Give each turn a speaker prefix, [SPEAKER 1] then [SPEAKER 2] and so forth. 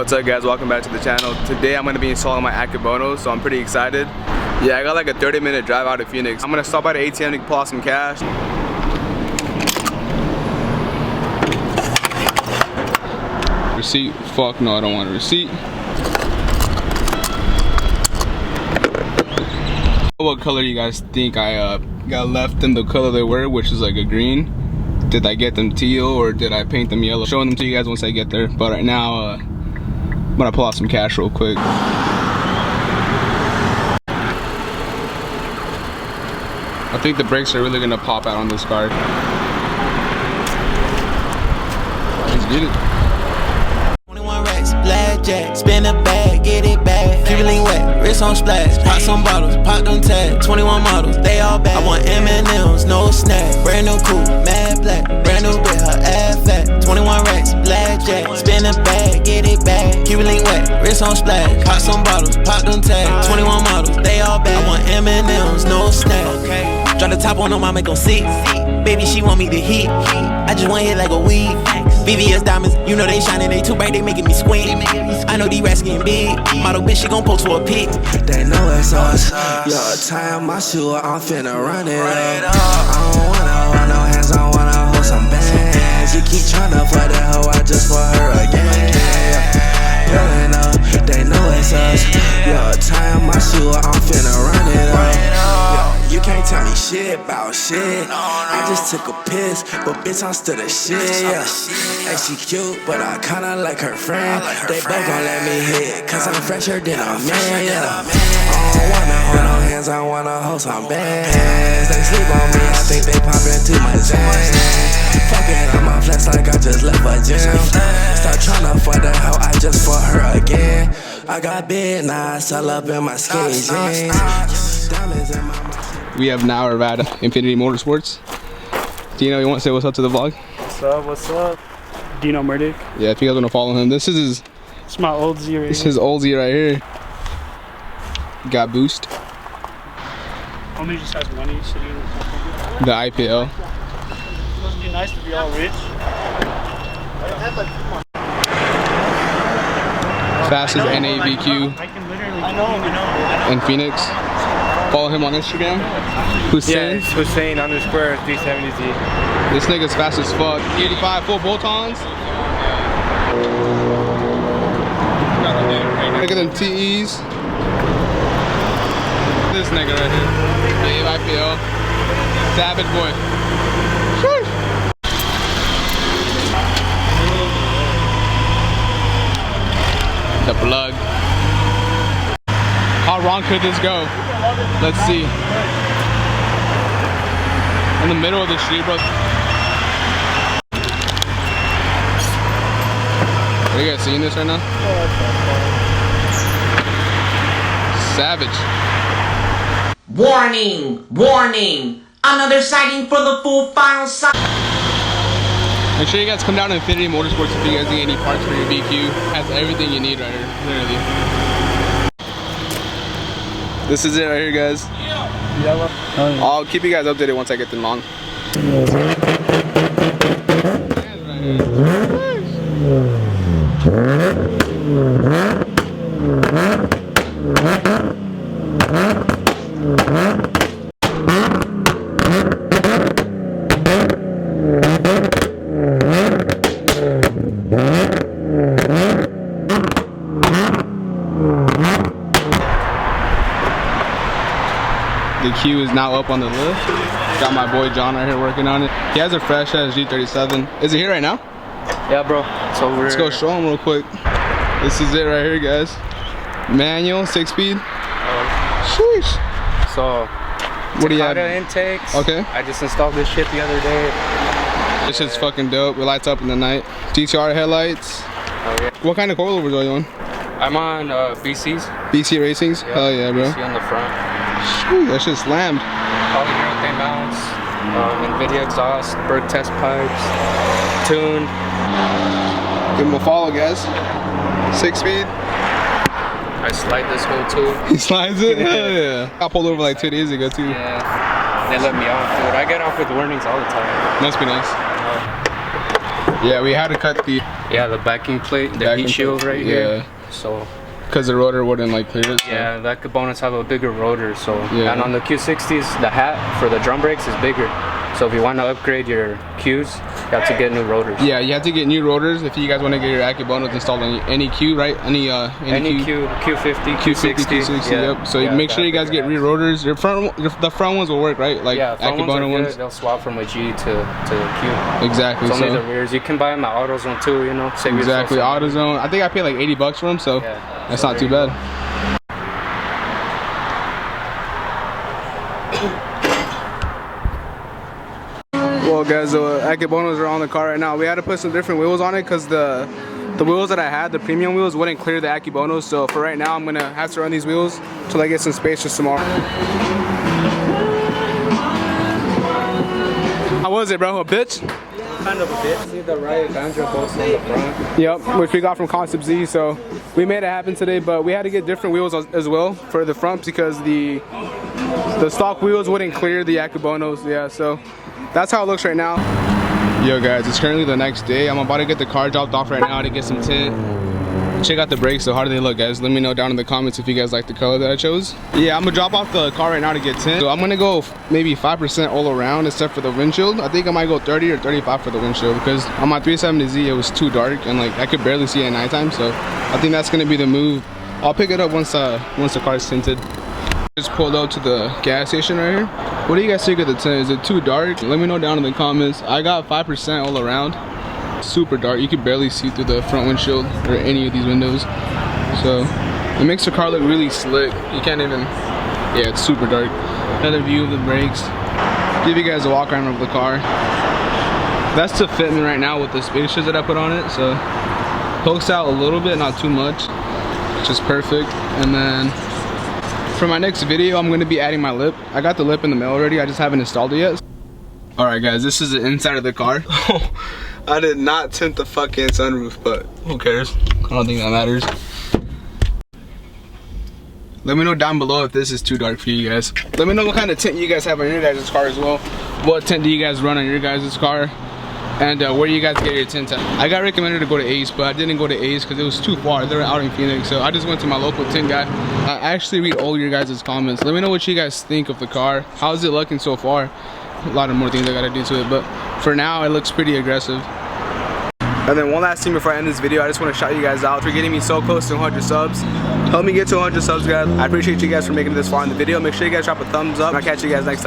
[SPEAKER 1] what's up guys, welcome back to the channel. Today I'm going to be installing my Akebonos, so I'm pretty excited. Yeah, I got like a 30-minute drive out of Phoenix. I'm going to stop by the ATM to pull out some cash.
[SPEAKER 2] Receipt? Fuck no, I don't want a receipt. What color do you guys think I got left in the color they were, which is like a green? Did I get them teal or did I paint them yellow? Showing them to you guys once I get there. But right now, I'm gonna pull out some cash real quick. I think the brakes are really gonna pop out on this car. Let's get it.
[SPEAKER 3] 21 racks, blackjack, spin a bag, get it back. Feeling wet, wrist on splash, pop some bottles, pop them tags. 21 models, they all bad. I want M&M's, no snack. Brand new coupe, mad black, brand new bit, her ass fat. 21 racks, blackjack, spin a bag, get it back. Feeling wet, wrist on splash, pop some bottles, pop them tags. 21 models, they all bad. I want M&M's, no snack. Drop the top on them, I make them see. Baby, she want me to heat. I just want hit like a weed. VVS diamonds, you know they shining, they too bright, they making me squint. I know these rats getting big. Model bitch, she gon' post for a pic.
[SPEAKER 4] They know it's us. Yo, tie on my shoe, I'm finna run it up. I don't wanna no hands, I wanna hold some bands. You keep tryna fuck that hoe, I just for her again. Pulling up, they know it's us. Yo, tie on my shoe, I'm finna run it up. Yo, you can't tell me shit about shit. I just took a piss, but bitch, I'm still the shit. Yeah. Hey, she cute, but I kinda like her friend. They both gon' let me hit, cause I'm fresher than a man. Yeah. I don't wanna hold no hands, I wanna hold some bands. They sleep on me, I think they poppin' too much in. Fuck it, I'ma flex like I just left a gym. Start tryna fuck that hoe, I just fuck her again. I got big knots all up in my skinny jeans. Diamonds in my mouth.
[SPEAKER 2] We have now arrived at Infiniti Motorsports. Dino, you want to say what's up to the vlog?
[SPEAKER 5] What's up, what's up? Dino Murdick.
[SPEAKER 2] Yeah, if you guys want to follow him, this is his...
[SPEAKER 5] It's my old Z right here.
[SPEAKER 2] This is his old Z right here. Got boost.
[SPEAKER 5] Homie just has money sitting in the company.
[SPEAKER 2] The IPL.
[SPEAKER 5] It must be nice to be all rich.
[SPEAKER 2] Fastest NAVQ
[SPEAKER 5] I can literally... I know.
[SPEAKER 2] in Phoenix. Follow him on Instagram. Hussein.
[SPEAKER 6] Yeah, it's Hussein _ 370Z.
[SPEAKER 2] This nigga's fast as fuck. 85 full bolt-ons. Look at them TEs. This nigga right here. Dave IPL. Savage boy. Sheesh. The plug. How wrong could this go? Let's see. In the middle of the street, bro. Are you guys seeing this right now? Savage.
[SPEAKER 7] Warning! Warning! Another sighting for the full final sight.
[SPEAKER 2] Make sure you guys come down to Infiniti Motorsports if you guys need any parts for your BQ. Has everything you need right here, literally. This is it right here, guys. I'll keep you guys updated once I get them on. The Q is now up on the lift. Got my boy John right here working on it. He has a fresh ass G37. Is it here right now?
[SPEAKER 6] Yeah, bro. It's over.
[SPEAKER 2] Let's go show him real quick. This is it right here, guys. Manual, 6-speed. Sheesh.
[SPEAKER 6] So,
[SPEAKER 2] what do you have?
[SPEAKER 6] Intakes.
[SPEAKER 2] Okay.
[SPEAKER 6] I just installed this shit the other day.
[SPEAKER 2] This shit's fucking dope. It lights up in the night. TTR headlights.
[SPEAKER 6] Oh, yeah.
[SPEAKER 2] What kind of coilovers are you on?
[SPEAKER 6] I'm on BCs.
[SPEAKER 2] BC Racings?
[SPEAKER 6] Yeah,
[SPEAKER 2] Hell yeah, bro.
[SPEAKER 6] BC on the front.
[SPEAKER 2] Shoot, that shit's slammed.
[SPEAKER 6] All the urethane mounts, Nvidia exhaust, Berg test pipes, tuned.
[SPEAKER 2] Give him a follow, guys. 6-speed.
[SPEAKER 6] I slide this whole tube.
[SPEAKER 2] He slides it? Hell yeah. I pulled over like 2 days ago too.
[SPEAKER 6] Yeah. They let me off, dude. I get off with warnings all the time.
[SPEAKER 2] Must be nice. Yeah, we had to cut the
[SPEAKER 6] backing plate, the
[SPEAKER 2] backing
[SPEAKER 6] heat shield
[SPEAKER 2] plate.
[SPEAKER 6] right here. So
[SPEAKER 2] because the rotor wouldn't like clear it. So.
[SPEAKER 6] yeah, the Akebonos have a bigger rotor. So
[SPEAKER 2] yeah.
[SPEAKER 6] And on the Q60s, the hat for the drum brakes is bigger. So if you want to upgrade your Qs, you have to get new rotors.
[SPEAKER 2] Yeah, you have to get new rotors if you guys want to get your Akebonos installed on any Q, right? Any
[SPEAKER 6] Q50, Q60.
[SPEAKER 2] Yeah. Yep. So make sure you guys get rear rotors. The front ones will work, right? Like Akebono ones.
[SPEAKER 6] They'll swap from a G to Q.
[SPEAKER 2] Exactly.
[SPEAKER 6] It's only the rears. You can buy them at AutoZone too, you know. Save
[SPEAKER 2] exactly. AutoZone. I think I paid like $80 for them, so that's not too bad.
[SPEAKER 1] Well guys, the Akebonos are on the car right now. We had to put some different wheels on it because the wheels that I had, the premium wheels, wouldn't clear the Akebonos. So for right now, I'm gonna have to run these wheels till I get some space just tomorrow. How was it, bro? A bitch?
[SPEAKER 6] Kind of a bit. See the right banjo bolts on the front.
[SPEAKER 1] Yep, which we got from Concept Z. So we made it happen today, but we had to get different wheels as well for the front because the stock wheels wouldn't clear the Akebonos. Yeah, so that's how it looks right now.
[SPEAKER 2] Yo guys, it's currently the next day. I'm about to get the car dropped off right now to get some tint. Check out the brakes. So how do they look, guys? Let me know down in the comments if you guys like the color that I chose. Yeah, I'm gonna drop off the car right now to get tint. So I'm gonna go maybe 5% all around except for the windshield. I think I might go 30 or 35 for the windshield because on my 370Z it was too dark and like I could barely see it at nighttime. So I think that's gonna be the move. I'll pick it up once the car is tinted. Just pulled out to the gas station right here. What do you guys think of the tint? Is it too dark? Let me know down in the comments. I got 5% all around. Super dark. You can barely see through the front windshield or any of these windows. So it makes the car look really slick. You can't even, yeah, it's super dark. Another view of the brakes. Give you guys a walk around of the car. That's to fit me right now with the spacers that I put on it. So pokes out a little bit, not too much, which is perfect. And then for my next video, I'm gonna be adding my lip. I got the lip in the mail already, I just haven't installed it yet. All right guys, this is the inside of the car. I did not tint the fucking sunroof, but who cares? I don't think that matters. Let me know down below if this is too dark for you guys. Let me know what kind of tint you guys have on your guys' car as well. What tint do you guys run on your guys' car? And where do you guys get your tint at? I got recommended to go to Ace, but I didn't go to Ace because it was too far. They're out in Phoenix, so I just went to my local tint guy. I actually read all your guys' comments. Let me know what you guys think of the car. How's it looking so far? A lot of more things I gotta do to it, but for now, it looks pretty aggressive. And then one last thing before I end this video, I just want to shout you guys out for getting me so close to 100 subs. Help me get to 100 subs, guys. I appreciate you guys for making it this far in the video. Make sure you guys drop a thumbs up, and I'll catch you guys next time.